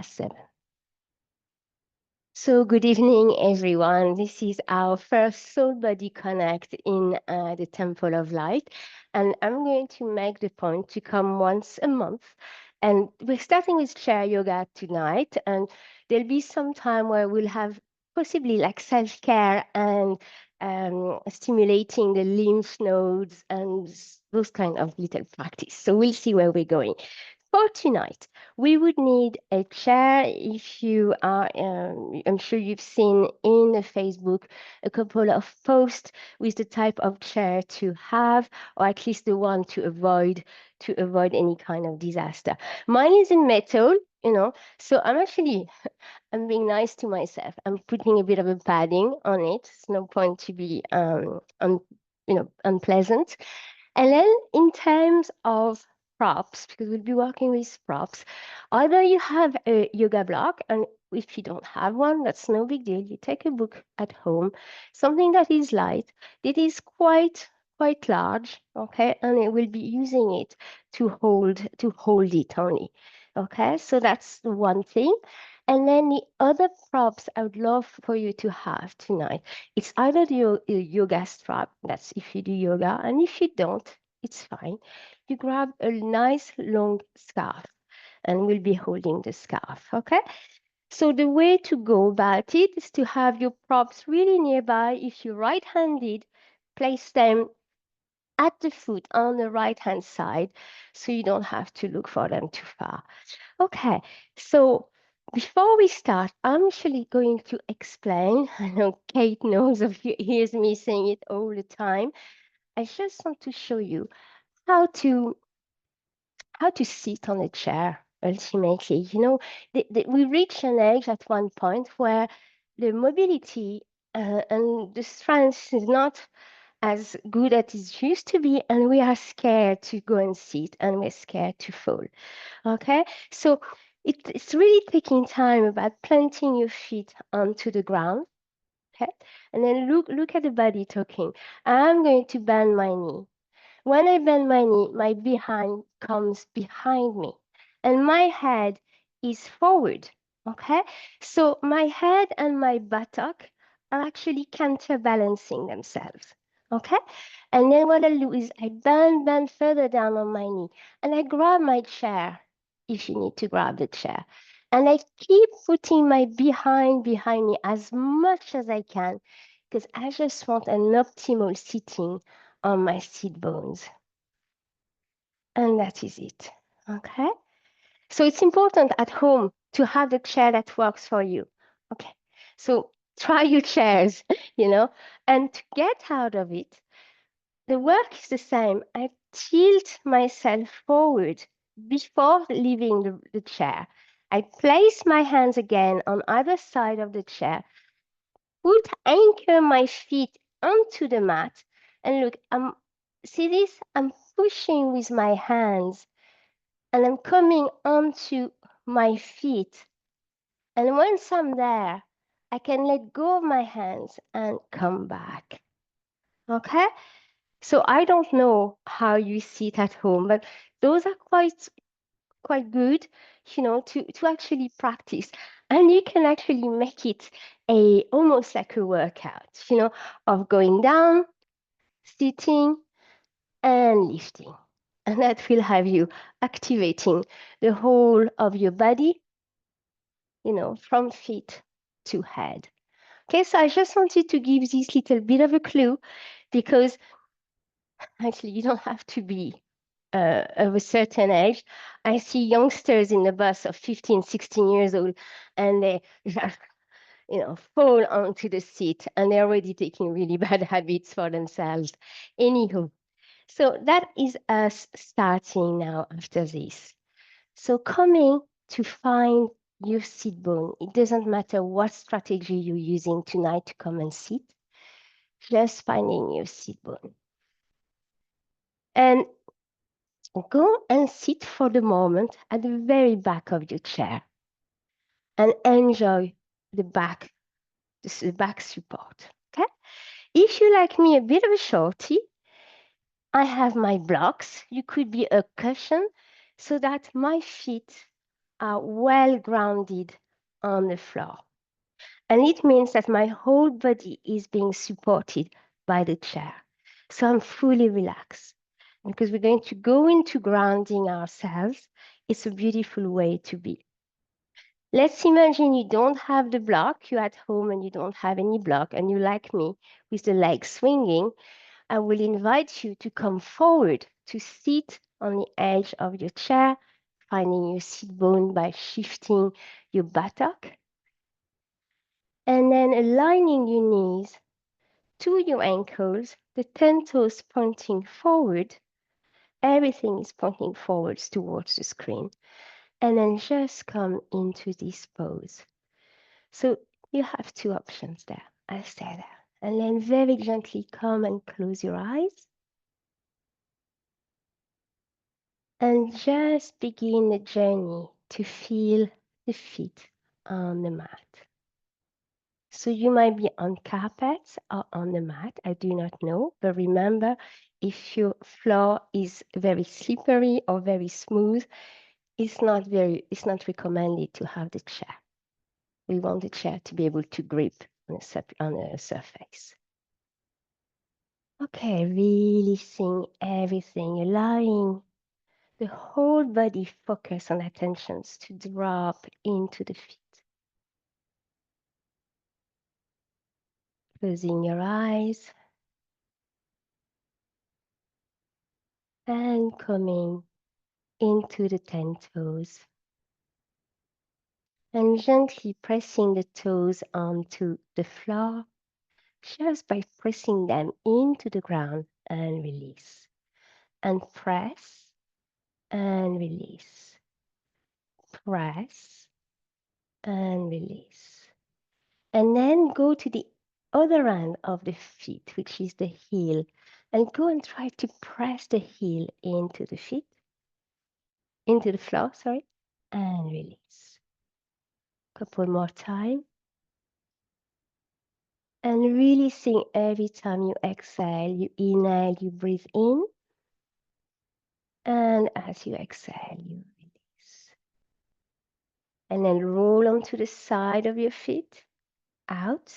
7. So good evening, everyone. This is our first Soul Body Connect in the Temple of Light. And I'm going to make the point to come once a month. And we're starting with chair yoga tonight. And there'll be some time where we'll have possibly like self-care and stimulating the lymph nodes and those kind of little practice. So we'll see where we're going. For tonight, we would need a chair. If you are, I'm sure you've seen in the Facebook a couple of posts with the type of chair to have, or at least the one to avoid any kind of disaster. Mine is in metal, so I'm being nice to myself. I'm putting a bit of a padding on it. It's no point to be, unpleasant. And then in terms of props, because we'll be working with props, either you have a yoga block, and if you don't have one, that's no big deal. You take a book at home, something that is light, that is quite large, okay, and it will be using it to hold it only. Okay, so that's the one thing. And then the other props I would love for you to have tonight, it's either the yoga strap, that's if you do yoga, and if you don't, it's fine. You grab a nice long scarf and we'll be holding the scarf, okay? So the way to go about it is to have your props really nearby. If you're right-handed, place them at the foot on the right-hand side so you don't have to look for them too far. Okay, so before we start, I'm actually going to explain. I know Kate hears me saying it all the time. I just want to show you how to sit on a chair ultimately. We reach an age at one point where the mobility and the strength is not as good as it used to be, and we are scared to go and sit, and we're scared to fall. Okay, so it's really taking time about planting your feet onto the ground. Okay, and then look at the body talking. I'm going to bend my knee. When I bend my knee, my behind comes behind me and my head is forward. Okay, so my head and my buttock are actually counterbalancing themselves. Okay, and then what I do is I bend further down on my knee and I grab my chair if you need to grab the chair. And I keep putting my behind me as much as I can because I just want an optimal sitting on my seat bones. And that is it. Okay. So it's important at home to have the chair that works for you. Okay. So try your chairs, and to get out of it, the work is the same. I tilt myself forward before leaving the chair. I place my hands again on either side of the chair, anchor my feet onto the mat, and look, see this? I'm pushing with my hands and I'm coming onto my feet. And once I'm there, I can let go of my hands and come back. Okay? So I don't know how you sit at home, but those are quite good, to actually practice. And you can actually make it almost like a workout, of going down, sitting, and lifting. And that will have you activating the whole of your body, from feet to head. Okay, so I just wanted to give this little bit of a clue because actually you don't have to be of a certain age. I see youngsters in the bus of 15, 16 years old, and they fall onto the seat and they're already taking really bad habits for themselves. Anywho, so that is us starting now after this. So coming to find your sit bone, it doesn't matter what strategy you're using tonight to come and sit, just finding your sit bone. And go and sit for the moment at the very back of your chair and enjoy the back support, okay? If you like me a bit of a shorty, I have my blocks. You could be a cushion so that my feet are well grounded on the floor. And it means that my whole body is being supported by the chair. So I'm fully relaxed. Because we're going to go into grounding ourselves, it's a beautiful way to be. Let's imagine you don't have the block, you're at home and you don't have any block, and you like me with the legs swinging. I will invite you to come forward to sit on the edge of your chair, finding your seat bone by shifting your buttock, and then aligning your knees to your ankles, the 10 toes pointing forward. Everything is pointing forwards towards the screen. And then just come into this pose. So you have two options there. I stay there. And then very gently come and close your eyes. And just begin the journey to feel the feet on the mat. So you might be on carpets or on the mat, I do not know. But remember, if your floor is very slippery or very smooth, it's not recommended to have the chair. We want the chair to be able to grip on a surface. Okay, really seeing everything, allowing the whole body focus and attentions to drop into the feet. Closing your eyes and coming into the 10 toes. And gently pressing the toes onto the floor, just by pressing them into the ground and release. And press and release. Press and release. And then go to the other end of the feet, which is the heel, and go and try to press the heel into the feet, into the floor, sorry, and release. Couple more time. And really sing every time you exhale, you inhale, you breathe in. And as you exhale, you release. And then roll onto the side of your feet, out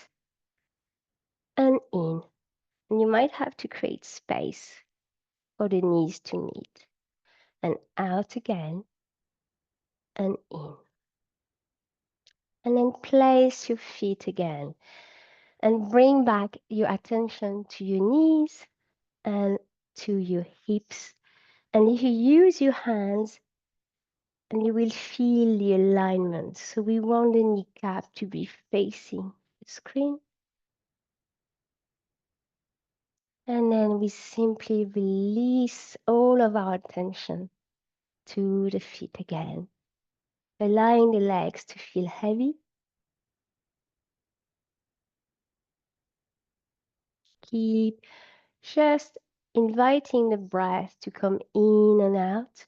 and in. And you might have to create space for the knees to meet. And out again and in. And then place your feet again and bring back your attention to your knees and to your hips. And if you use your hands, and you will feel the alignment. So we want the kneecap to be facing the screen. And then we simply release all of our attention to the feet again, allowing the legs to feel heavy. Keep just inviting the breath to come in and out.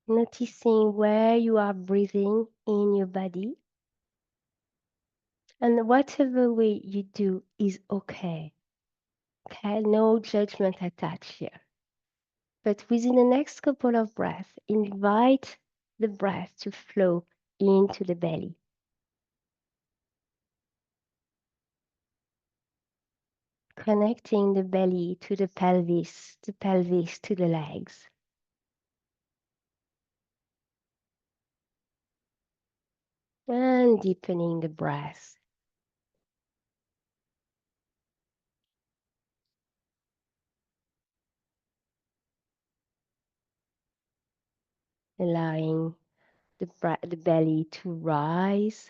Noticing where you are breathing in your body. And whatever way you do is okay. Okay, no judgment attached here. But within the next couple of breaths, invite the breath to flow into the belly. Connecting the belly to the pelvis to the legs. And deepening the breath. Allowing the belly to rise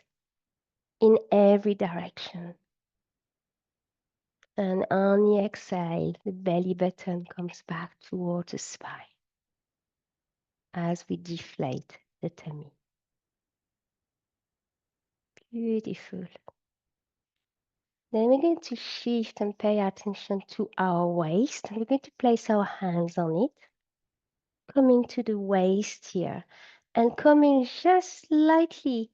in every direction. And on the exhale, the belly button comes back towards the spine as we deflate the tummy. Beautiful. Then we're going to shift and pay attention to our waist. And we're going to place our hands on it, coming to the waist here, and coming just slightly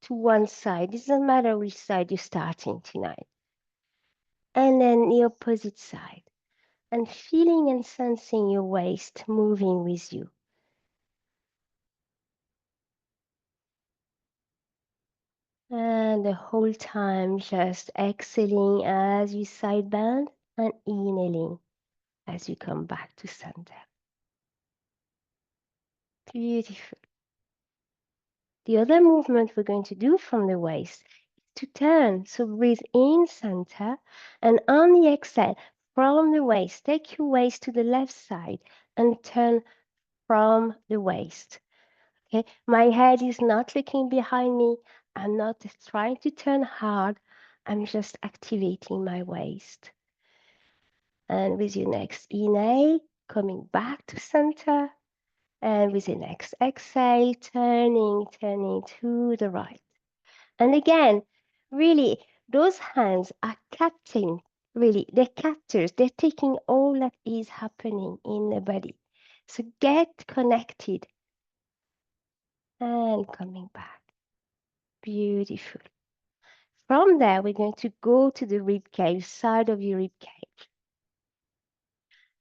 to one side. It doesn't matter which side you're starting tonight. And then the opposite side. And feeling and sensing your waist moving with you. And the whole time just exhaling as you side bend and inhaling as you come back to center. Beautiful. The other movement we're going to do from the waist is to turn. So breathe in center and on the exhale from the waist, take your waist to the left side and turn from the waist. Okay, my head is not looking behind me. I'm not trying to turn hard. I'm just activating my waist. And with your next inhale, coming back to center. And with the next exhale, turning to the right. And again, really, those hands are capturing, really, they're captors. They're taking all that is happening in the body. So get connected and coming back. Beautiful. From there, we're going to go to the rib cage, side of your rib cage.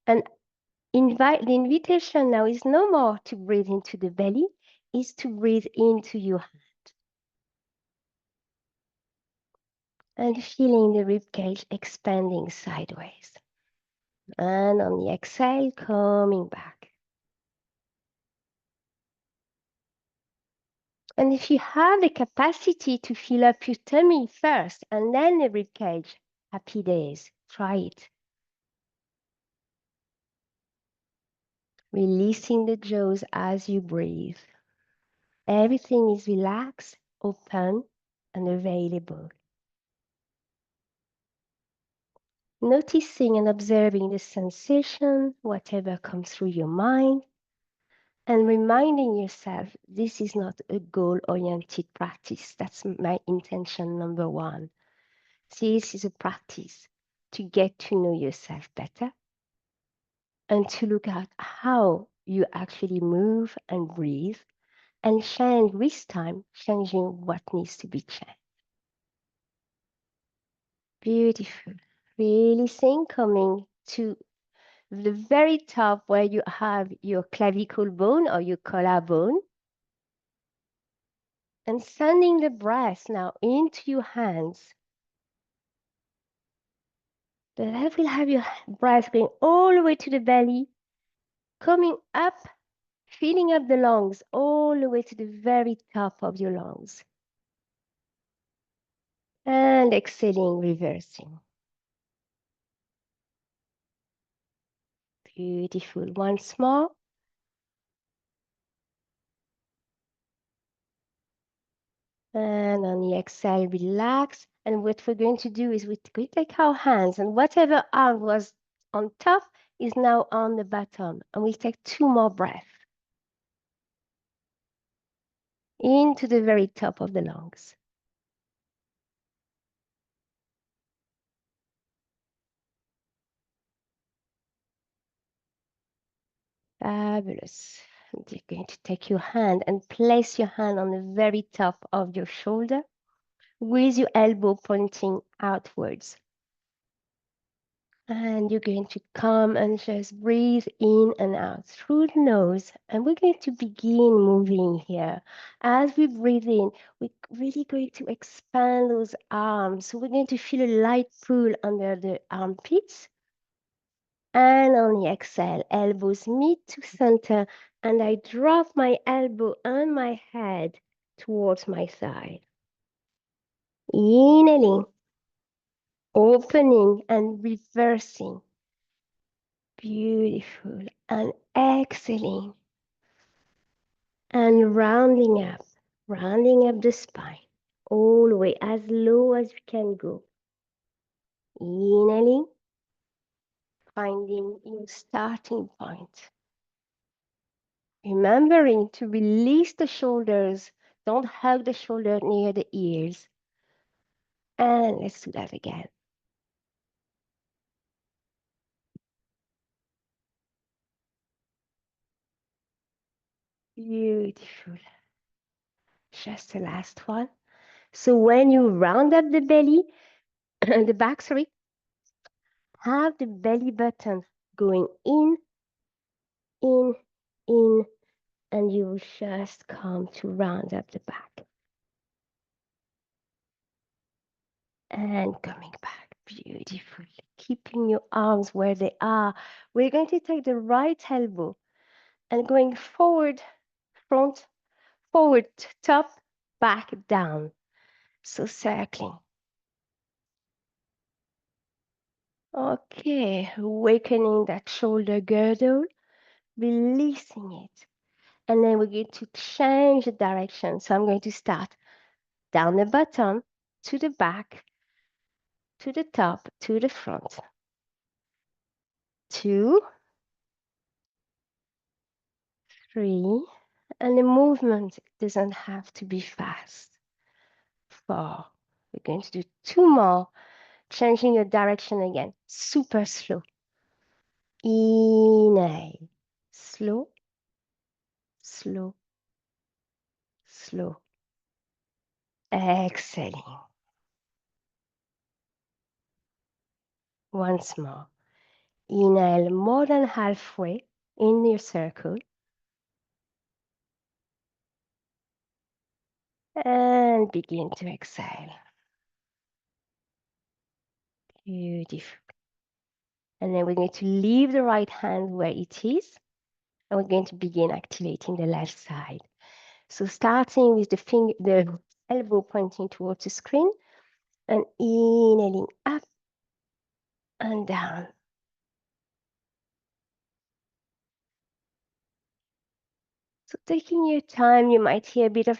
And the invitation now is no more to breathe into the belly, is to breathe into your hand. And feeling the rib cage expanding sideways. And on the exhale, coming back. And if you have the capacity to fill up your tummy first and then the rib cage, happy days. Try it. Releasing the jaws as you breathe. Everything is relaxed, open, and available. Noticing and observing the sensation, whatever comes through your mind, and reminding yourself this is not a goal-oriented practice. That's my intention number one. This is a practice to get to know yourself better and to look at how you actually move and breathe and change with time, changing what needs to be changed. Beautiful. Releasing, coming to the very top where you have your clavicle bone or your collarbone. And sending the breath now into your hands. The left will have your breath going all the way to the belly, coming up, filling up the lungs all the way to the very top of your lungs. And exhaling, reversing. Beautiful. Once more. And on the exhale, relax. And what we're going to do is we take our hands and whatever arm was on top is now on the bottom. And we take 2 more breaths into the very top of the lungs. Fabulous. And you're going to take your hand and place your hand on the very top of your shoulder with your elbow pointing outwards. And you're going to come and just breathe in and out through the nose. And we're going to begin moving here. As we breathe in, we're really going to expand those arms. So we're going to feel a light pull under the armpits. And on the exhale, elbows meet to center, and I drop my elbow and my head towards my thigh. Inhaling, opening and reversing. Beautiful. And exhaling. And rounding up the spine, all the way as low as we can go. Inhaling, finding your starting point. Remembering to release the shoulders. Don't hug the shoulder near the ears. And let's do that again. Beautiful. Just the last one. So when you round up the belly, the back, sorry, have the belly button going in, in, and you will just come to round up the back. And coming back, beautiful. Keeping your arms where they are. We're going to take the right elbow and going forward, front, forward, top, back, down. So circling. Okay, awakening that shoulder girdle, releasing it. And then we're going to change the direction. So I'm going to start down the bottom, to the back, to the top, to the front. 2, 3, and the movement doesn't have to be fast. 4, we're going to do 2 more, changing your direction again, super slow. Inhale, slow, slow, slow. Exhaling. Once more. Inhale more than halfway in your circle. And begin to exhale. Beautiful. And then we're going to leave the right hand where it is. And we're going to begin activating the left side. So starting with the elbow pointing towards the screen and inhaling up and down. So taking your time, you might hear a bit of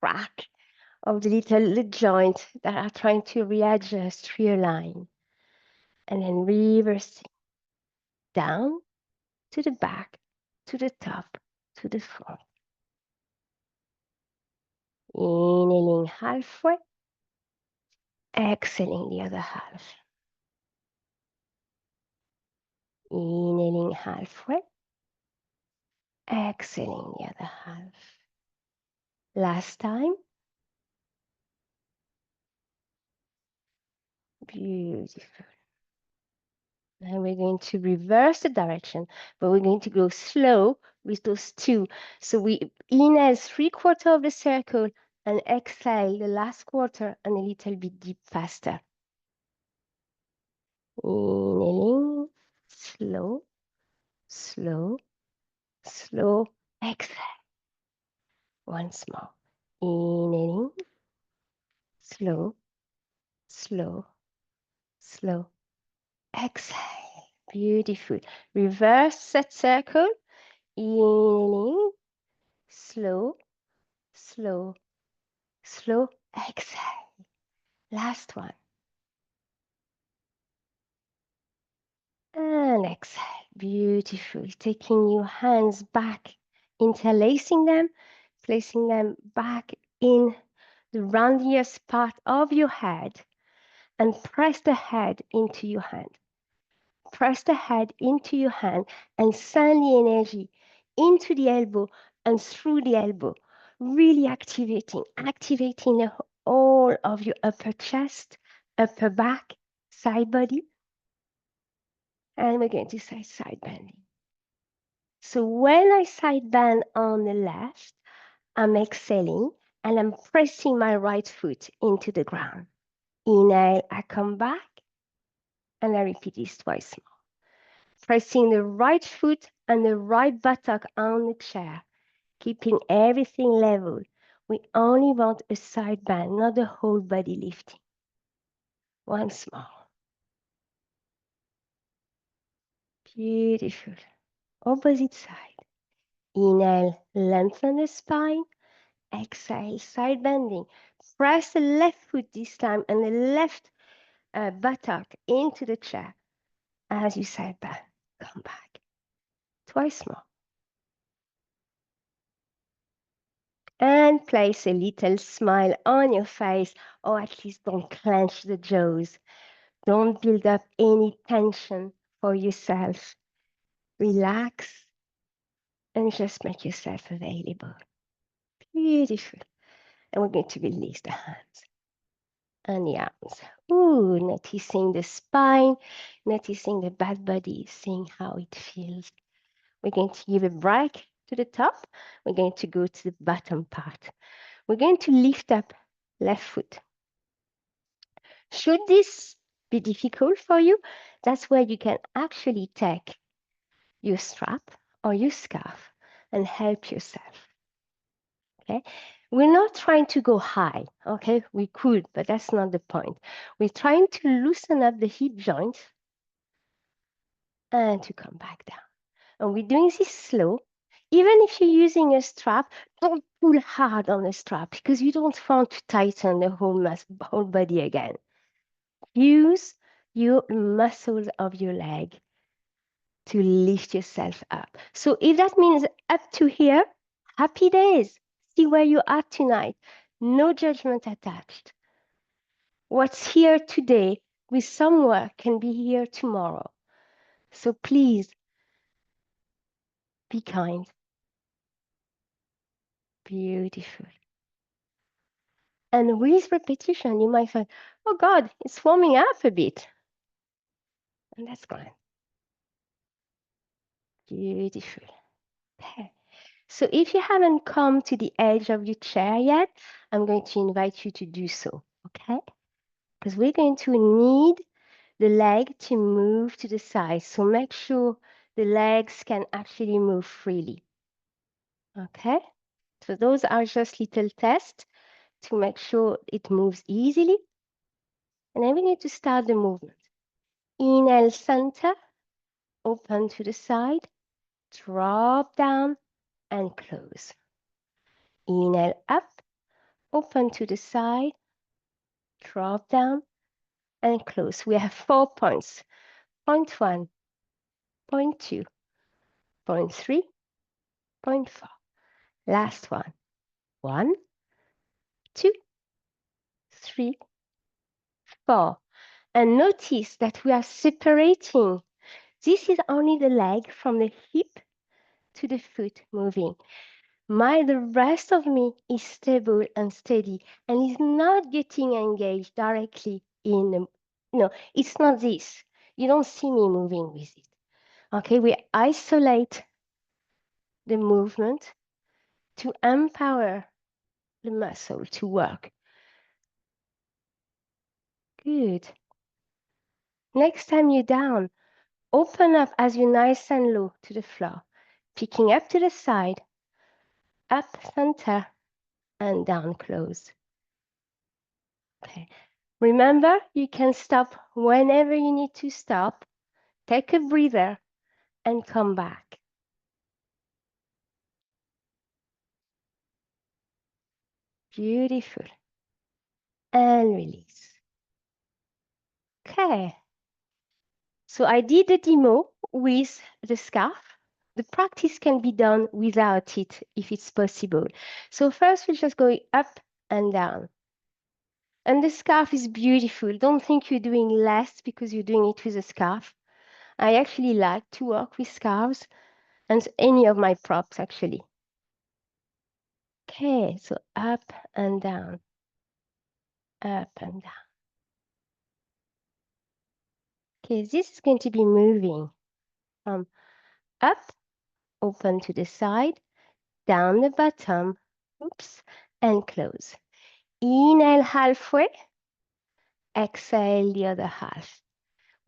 crack of the little joints that are trying to readjust, realign. And then reversing down to the back, to the top, to the front. Inhaling halfway, exhaling the other half. Inhaling halfway, exhaling the other half. Last time. Beautiful. Now we're going to reverse the direction, but we're going to go slow with those 2. So we inhale 3/4 of the circle and exhale the last quarter and a little bit deep faster. Inhaling, slow, slow, slow, exhale. Once more. Inhaling, slow, slow, slow, exhale. Beautiful. Reverse that circle. Inhaling, slow, slow, slow, exhale. Last one. And exhale. Beautiful. Taking your hands back, interlacing them, placing them back in the roundiest part of your head and press the head into your hand. Press the head into your hand and send the energy into the elbow and through the elbow, really activating the whole of your upper chest, upper back, side body. And we're going to say side bending. So when I side bend on the left, I'm exhaling and I'm pressing my right foot into the ground. Inhale, I come back and I repeat this twice more. Pressing the right foot and the right buttock on the chair, keeping everything level. We only want a side bend, not the whole body lifting. Once more. Beautiful. Opposite side. Inhale, lengthen the spine. Exhale, side bending. Press the left foot this time and the left buttock into the chair. As you side bend, come back. Twice more. And place a little smile on your face, or at least don't clench the jaws. Don't build up any tension for yourself. Relax and just make yourself available. Beautiful. And we're going to release the hands. and the arms. Ooh, noticing the spine, noticing the back body, seeing how it feels. We're going to give a break to the top. We're going to go to the bottom part. We're going to lift up left foot. Should this be difficult for you, that's where you can actually take your strap or your scarf and help yourself. Okay? We're not trying to go high, okay? We could, but that's not the point. We're trying to loosen up the hip joint and to come back down. And we're doing this slow. Even if you're using a strap, don't pull hard on the strap because you don't want to tighten the whole body again. Use your muscles of your leg to lift yourself up. So if that means up to here, happy days. See where you are tonight. No judgment attached. What's here today with some work can be here tomorrow. So please be kind. Beautiful. And with repetition, you might find, oh God, it's warming up a bit. And that's fine. Beautiful. Okay. So if you haven't come to the edge of your chair yet, I'm going to invite you to do so, okay? Because we're going to need the leg to move to the side. So make sure the legs can actually move freely, okay? So those are just little tests to make sure it moves easily. And then we need to start the movement. Inhale, center, open to the side, drop down, and close. Inhale, up, open to the side, drop down, and close. We have 4 points. Point 1, point 2, point 3, point 4. Last one. 1, 2, 3, 4. And notice that we are separating. This is only the leg from the hip to the foot moving. The rest of me is stable and steady and is not getting engaged directly in the, no, it's not this. You don't see me moving with it. Okay, we isolate the movement to empower the muscle to work. Good. Next time you're down, open up as you're nice and low to the floor, picking up to the side, up center, and down close. Okay. Remember, you can stop whenever you need to stop. Take a breather and come back. Beautiful. And release. Okay. So I did the demo with the scarf. The practice can be done without it if it's possible. So first we're just going up and down. And the scarf is beautiful. Don't think you're doing less because you're doing it with a scarf. I actually like to work with scarves and any of my props actually. Okay, so up and down, up and down. Okay, this is going to be moving from up, open to the side, down the bottom, oops, and close. Inhale halfway, exhale the other half.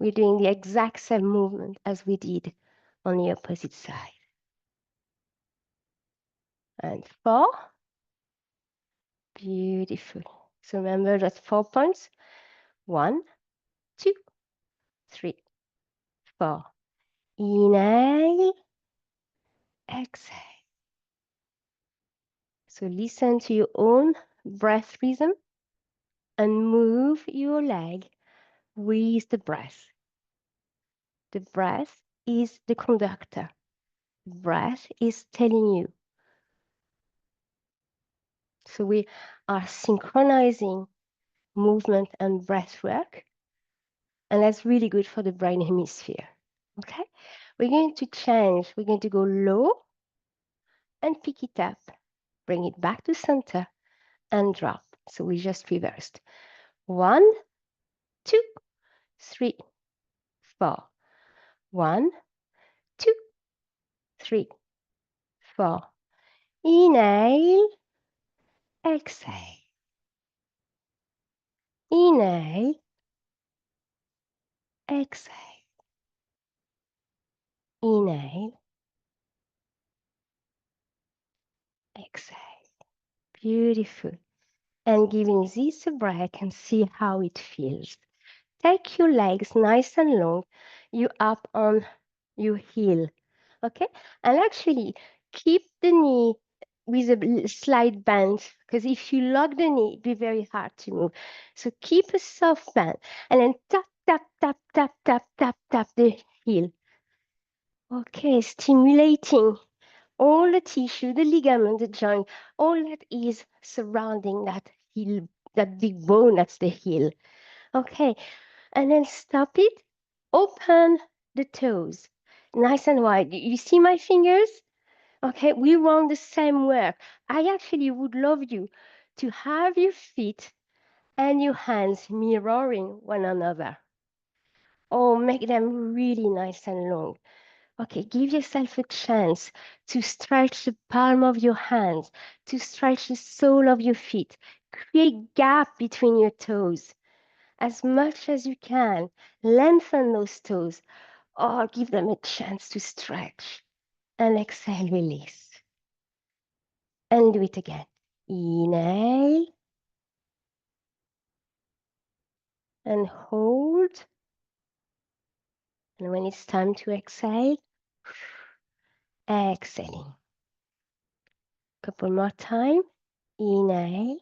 We're doing the exact same movement as we did on the opposite side. And 4. Beautiful. So remember that's 4 points. 1, 2, 3, 4. Inhale, exhale. So listen to your own breath rhythm and move your leg with the breath. The breath is the conductor. The breath is telling you. So we are synchronizing movement and breath work, and that's really good for the brain hemisphere. Okay? We're going to change. We're going to go low and pick it up. Bring it back to center and drop. So we just reversed. 1, 2, 3, 4. 1, 2, 3, 4. Inhale, exhale. Inhale, exhale. Inhale, exhale. Beautiful. And giving this a break and see how it feels. Take your legs nice and long. You up on your heel. Okay? And actually keep the knee with a slight bend because if you lock the knee, it'd be very hard to move. So keep a soft bend and then tap, tap, tap, tap, tap, tap, tap the heel. Okay, stimulating all the tissue, the ligament, the joint, all that is surrounding that heel, that big bone, that's the heel. Okay, and then stop it. Open the toes, nice and wide. You see my fingers? Okay, we want the same work. I actually would love you to have your feet and your hands mirroring one another. Oh, make them really nice and long. Okay, give yourself a chance to stretch the palm of your hands, to stretch the sole of your feet. Create gap between your toes as much as you can. Lengthen those toes or give them a chance to stretch. And exhale, release. And do it again. Inhale and hold. And when it's time to exhale, exhaling. Couple more time. Inhale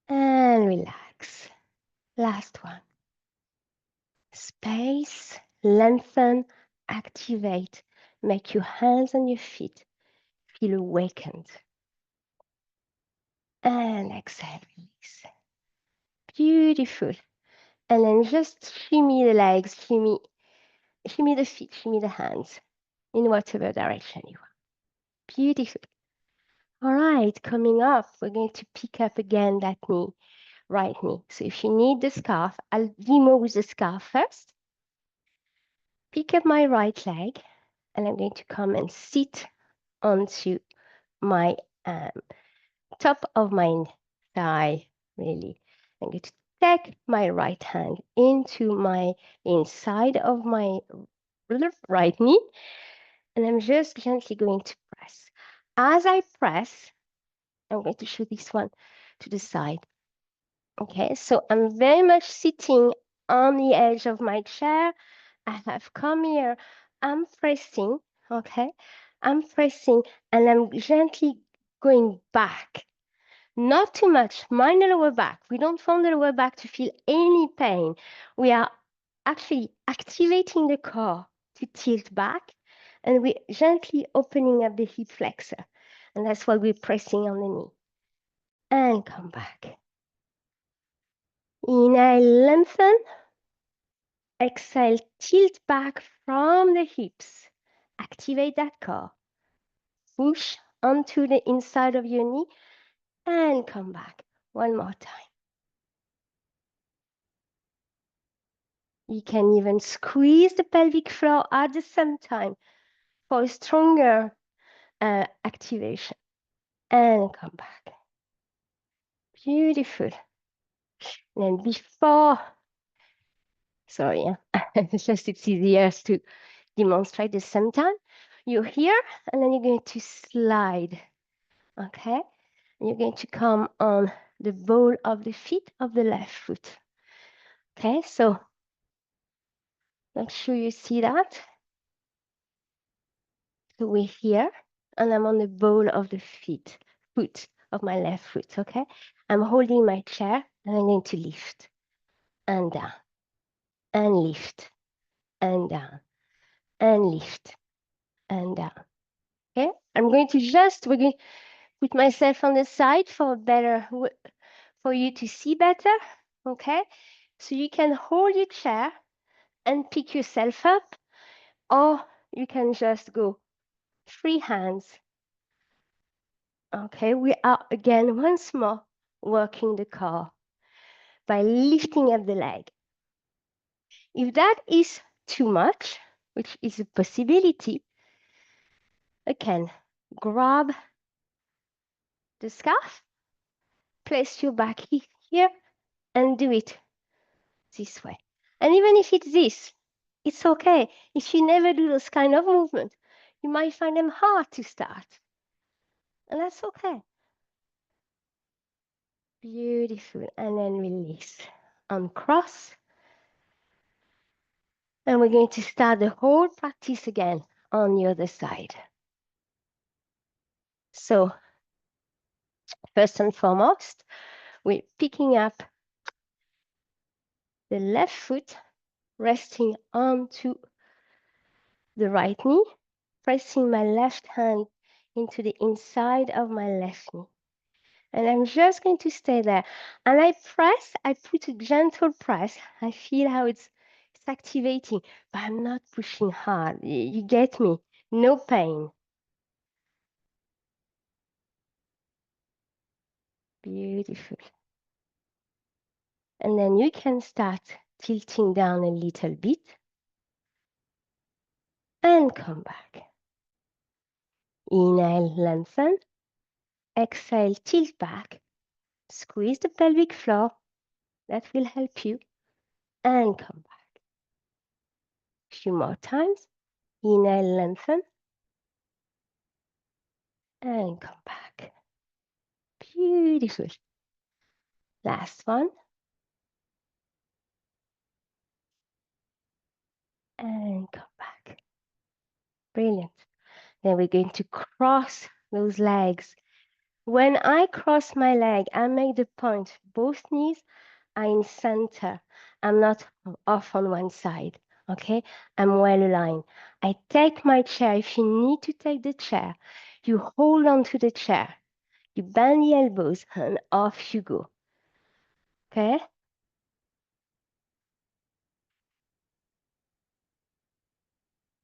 and relax. Last one. Space, lengthen, activate. Make your hands and your feet feel awakened. And exhale, release. Beautiful. And then just shimmy the legs, shimmy the feet, shimmy the hands in whatever direction you want. Beautiful. All right, coming up, we're going to pick up again that knee, right knee. So if you need the scarf, I'll demo with the scarf first. Pick up my right leg, and I'm going to come and sit onto my top of my thigh, really. I'm going to take my right hand into my inside of my right knee, and I'm just gently going to press. As I press, I'm going to show this one to the side. Okay, so I'm very much sitting on the edge of my chair. I have come here, I'm pressing, okay? I'm pressing and I'm gently going back. Not too much, mind the lower back. We don't want the lower back to feel any pain. We are actually activating the core to tilt back and we're gently opening up the hip flexor. And that's why we're pressing on the knee. And come back. Inhale, lengthen. Exhale, tilt back from the hips. Activate that core. Push onto the inside of your knee and come back. One more time. You can even squeeze the pelvic floor at the same time for a stronger activation. And come back. Beautiful. And before, sorry, it's easier to demonstrate the same time. You're here, and then you're going to slide, okay? And you're going to come on the ball of the feet of the left foot. Okay, so make sure you see that. So we're here, and I'm on the ball of the foot of my left foot, okay? I'm holding my chair, and I'm going to lift, and down, and lift, and down, and lift, and down, okay? I'm going to we're going to put myself on the side for you to see better, okay? So you can hold your chair and pick yourself up, or you can just go free hands. Okay, we are again once more working the core by lifting up the leg. If that is too much, which is a possibility, again, grab the scarf, place your back here, and do it this way. And even if it's this, it's okay. If you never do those kind of movements, you might find them hard to start. And that's okay. Beautiful. And then release. Uncross. And we're going to start the whole practice again on the other side. So first and foremost, we're picking up the left foot, resting onto the right knee, pressing my left hand into the inside of my left knee. And I'm just going to stay there. And I put a gentle press. I feel how it's activating, but I'm not pushing hard. You get me? No pain. Beautiful. And then you can start tilting down a little bit and come back. Inhale, lengthen. Exhale, tilt back. Squeeze the pelvic floor. That will help you. And come back. A few more times. Inhale, lengthen. And come back. Beautiful. Last one. And come back. Brilliant. Then we're going to cross those legs. When I cross my leg, I make the point. Both knees are in center. I'm not off on one side. Okay? I'm well aligned. I take my chair. If you need to take the chair, you hold on to the chair. You bend the elbows and off you go. Okay?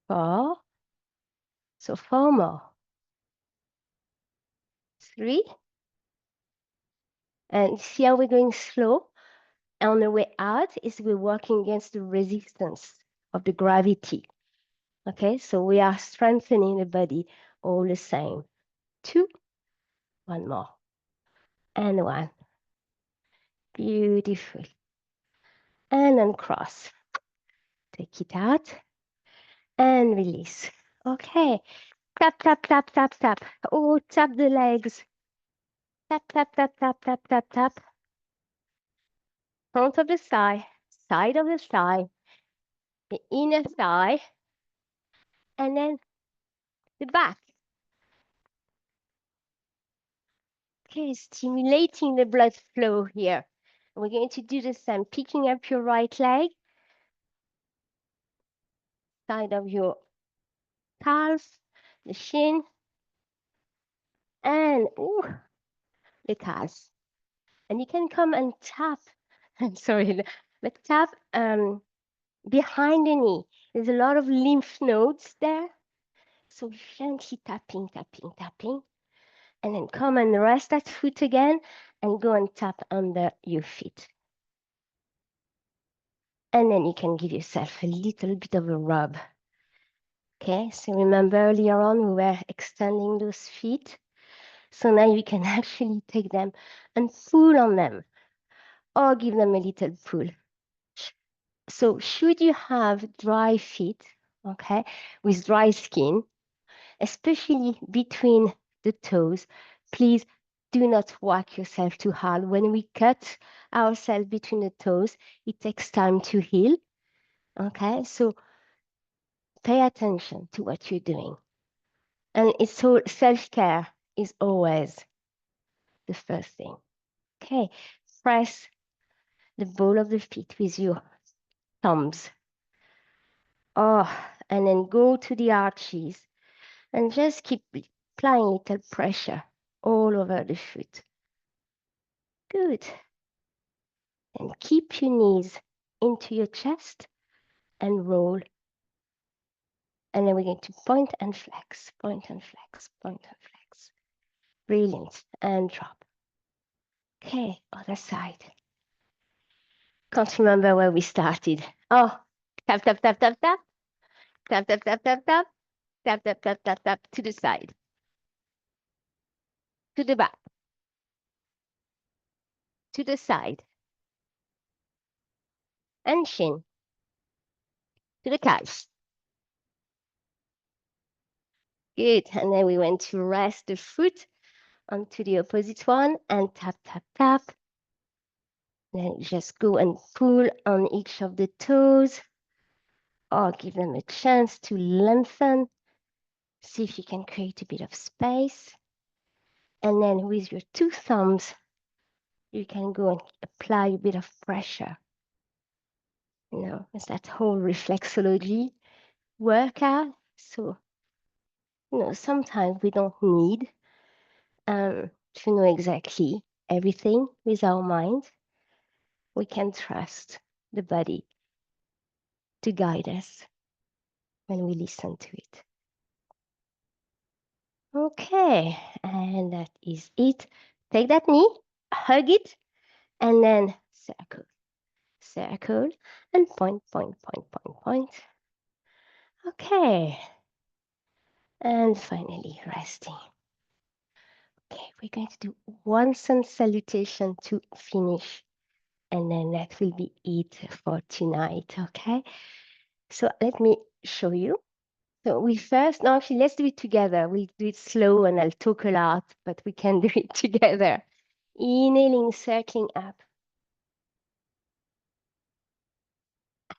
Four. So 4 more. 3. And see how we're going slow? On the way out is we're working against the resistance of the gravity. Okay, so we are strengthening the body all the same. 2, 1 more, and 1. Beautiful. And uncross. Take it out and release. Okay, tap, tap, tap, tap, tap. Oh, tap the legs. Tap, tap, tap, tap, tap, tap, tap. Front of the thigh, side of the thigh, the inner thigh, and then the back. Okay, stimulating the blood flow here. We're going to do the same, picking up your right leg, side of your calf, the shin, and the calves. And you can come and tap, I'm sorry, but tap behind the knee. There's a lot of lymph nodes there. So gently tapping, tapping, tapping. And then come and rest that foot again and go and tap under your feet. And then you can give yourself a little bit of a rub. Okay, so remember earlier on we were extending those feet. So now you can actually take them and pull on them or give them a little pull. So should you have dry feet, okay, with dry skin, especially between the toes, please do not whack yourself too hard. When we cut ourselves between the toes, it takes time to heal. Okay, so pay attention to what you're doing. And it's so self-care is always the first thing. Okay, press the ball of the feet with your thumbs. Oh, and then go to the arches and just keep applying little pressure all over the foot. Good. And keep your knees into your chest and roll. And then we're going to point and flex, point and flex, point and flex. Brilliant. And drop. Okay, other side. Can't remember where we started. Oh, tap, tap, tap, tap, tap. Tap, tap, tap, tap, tap. Tap, tap, tap, tap, tap. To the side. To the back. To the side. And shin. To the calves. Good. And then we went to rest the foot onto the opposite one and tap, tap, tap. Then just go and pull on each of the toes or give them a chance to lengthen. See if you can create a bit of space. And then with your two thumbs, you can go and apply a bit of pressure. It's that whole reflexology workout. So, sometimes we don't need to know exactly everything with our mind. We can trust the body to guide us when we listen to it. Okay, and that is it. Take that knee, hug it, and then circle, circle, and point, point, point, point, point. Okay, and finally resting. Okay, we're going to do one sun salutation to finish, and then that will be it for tonight, okay? So let me show you. So no, actually, let's do it together. We'll do it slow and I'll talk a lot, but we can do it together. Inhaling, circling up.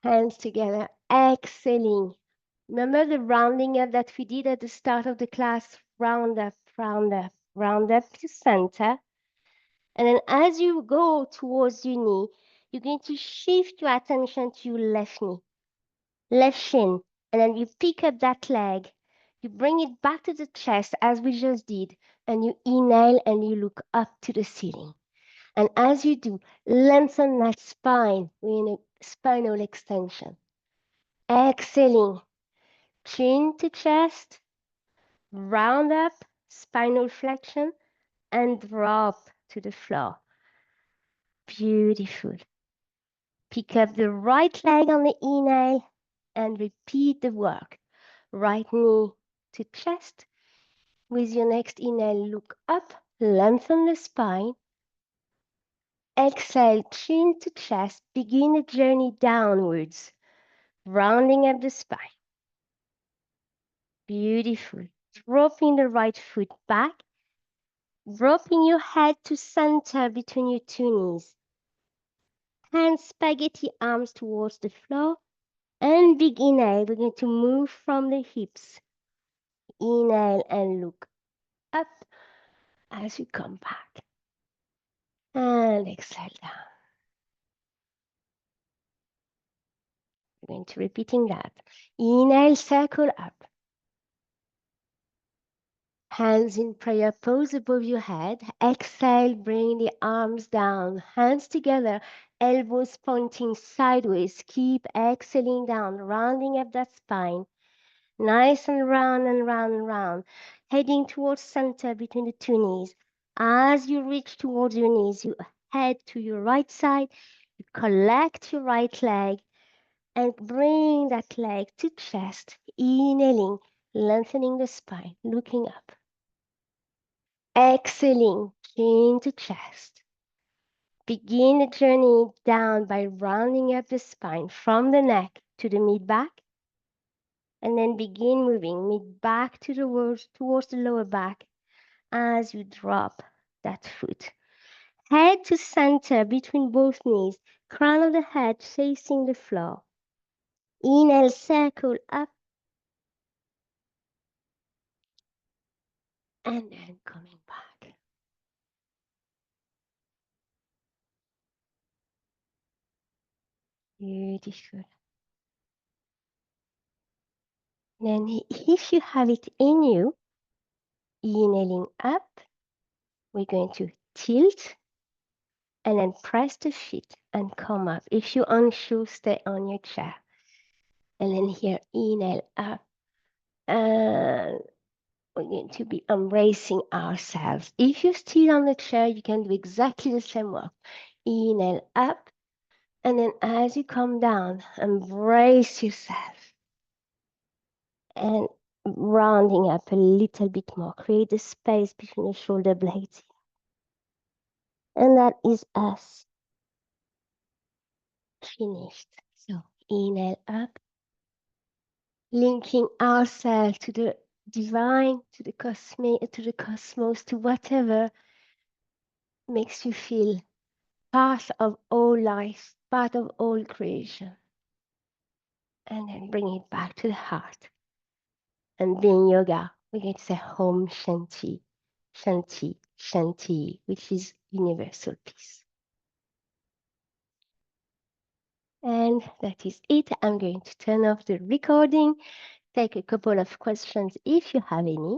Hands together, exhaling. Remember the rounding up that we did at the start of the class? Round up, round up, round up to center. And then as you go towards your knee, you're going to shift your attention to your left knee, left shin, and then you pick up that leg. You bring it back to the chest as we just did, and you inhale and you look up to the ceiling. And as you do, lengthen that spine. We're in a spinal extension. Exhaling, chin to chest, round up, spinal flexion, and drop to the floor. Beautiful. Pick up the right leg on the inhale and repeat the work. Right knee to chest. With your next inhale, look up, lengthen the spine. Exhale, chin to chest. Begin the journey downwards, rounding up the spine. Beautiful. Dropping the right foot back. Dropping your head to center between your two knees. Hands spaghetti arms towards the floor. And big inhale, we're going to move from the hips. Inhale and look up as you come back. And exhale down. We're going to repeating that. Inhale, circle up. Hands in prayer pose above your head. Exhale, bring the arms down. Hands together, elbows pointing sideways. Keep exhaling down, rounding up that spine. Nice and round and round and round. Heading towards center between the two knees. As you reach towards your knees, you head to your right side. You collect your right leg and bring that leg to chest. Inhaling, lengthening the spine, looking up. Exhaling, chin to chest. Begin the journey down by rounding up the spine from the neck to the mid-back. And then begin moving mid-back towards the lower back as you drop that foot. Head to center between both knees, crown of the head facing the floor. Inhale, circle up. And then coming back. Beautiful. Then if you have it in you, inhaling up, we're going to tilt and then press the feet and come up. If you're unsure, stay on your chair. And then here, inhale up and we're going to be embracing ourselves. If you're still on the chair, you can do exactly the same work. Inhale up, and then as you come down, embrace yourself. And rounding up a little bit more, create a space between the shoulder blades. And that is us finished. So inhale up, linking ourselves to the divine, to the cosmos, to whatever makes you feel part of all life, part of all creation. And then bring it back to the heart. And being yoga, we're going to say Om Shanti, Shanti, Shanti, which is universal peace. And that is it. I'm going to turn off the recording, take a couple of questions if you have any.